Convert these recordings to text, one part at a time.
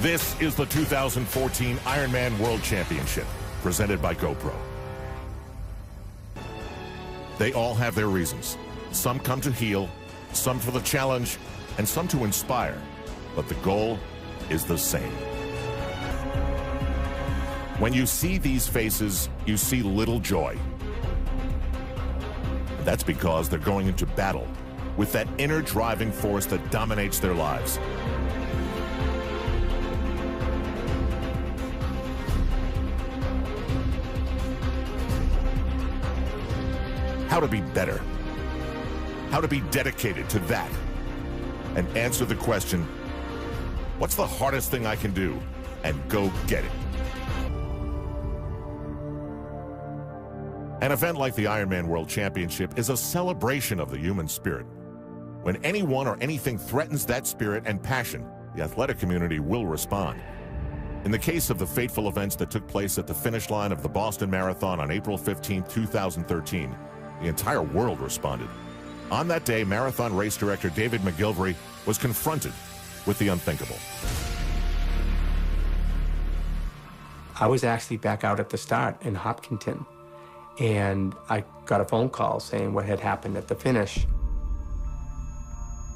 This is the 2014 Ironman World Championship, presented by GoPro. They all have their reasons. Some come to heal, some for the challenge, and some to inspire. But the goal is the same. When you see these faces, you see little joy. That's because they're going into battle with that inner driving force that dominates their lives. How to be better. How to be dedicated to that. And answer the question, what's the hardest thing I can do? And go get it. An event like the Ironman World Championship is a celebration of the human spirit. When anyone or anything threatens that spirit and passion, the athletic community will respond. In the case of the fateful events that took place at the finish line of the Boston Marathon on April 15, 2013, the entire world responded. On that day, marathon race director David McGillivray was confronted with the unthinkable. I was actually back out at the start in Hopkinton, and I got a phone call saying what had happened at the finish.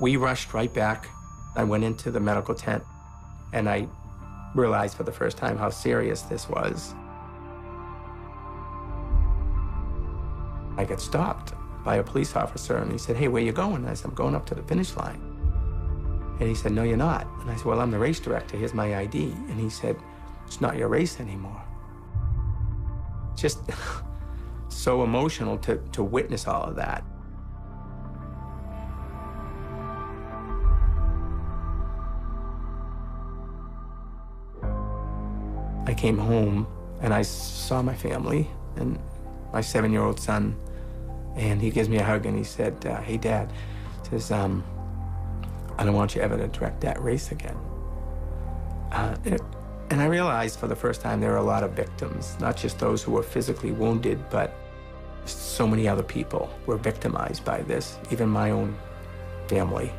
We rushed right back. I went into the medical tent, and I realized for the first time how serious this was. I got stopped by a police officer, and he said, "Hey, where you going?" And I said, "I'm going up to the finish line." And he said, "No, you're not." And I said, "Well, I'm the race director. Here's my ID." And he said, "It's not your race anymore." Just so emotional to witness all of that. I came home, and I saw my family and my 7-year-old son. And he gives me a hug, and he said, "Hey, Dad," says, "I don't want you ever to direct that race again." And I realized for the first time there were a lot of victims, not just those who were physically wounded, but so many other people were victimized by this, even my own family.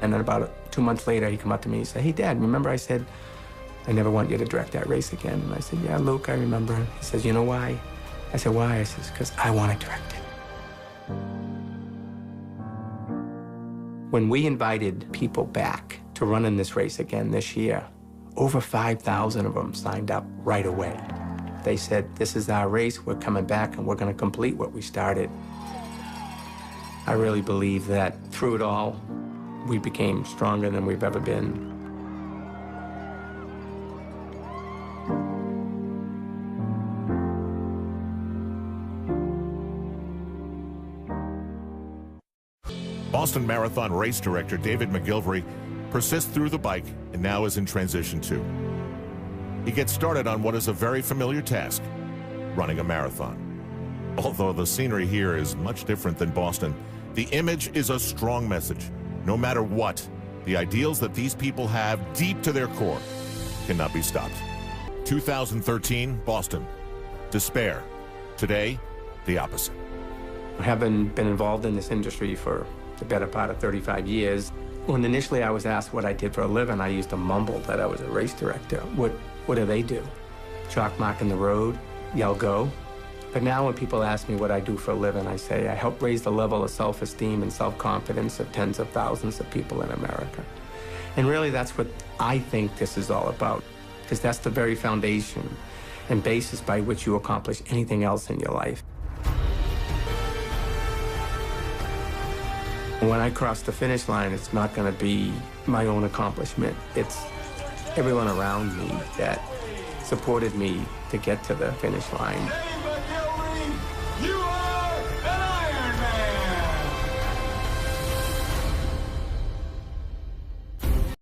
And then about 2 months later, he came up to me and said, "Hey, Dad, remember I said I never want you to direct that race again?" And I said, "Yeah, Luke, I remember." He says, "You know why?" I said, "Why?" I says, "Because I want to direct it." When we invited people back to run in this race again this year, over 5,000 of them signed up right away. They said, "This is our race, we're coming back, and we're going to complete what we started." I really believe that through it all, we became stronger than we've ever been. Boston Marathon race director David McGillivray persists through the bike and now is in transition too. He gets started on what is a very familiar task, running a marathon. Although the scenery here is much different than Boston, the image is a strong message. No matter what, the ideals that these people have deep to their core cannot be stopped. 2013, Boston. Despair. Today, the opposite. Having been involved in this industry for the better part of 35 years, when initially I was asked what I did for a living, I used to mumble that I was a race director. What do they do? Chalk mark in the road, yell go. But now when people ask me what I do for a living, I say I help raise the level of self-esteem and self-confidence of tens of thousands of people in America. And really that's what I think this is all about, because that's the very foundation and basis by which you accomplish anything else in your life. When I cross the finish line, it's not going to be my own accomplishment. It's everyone around me that supported me to get to the finish line.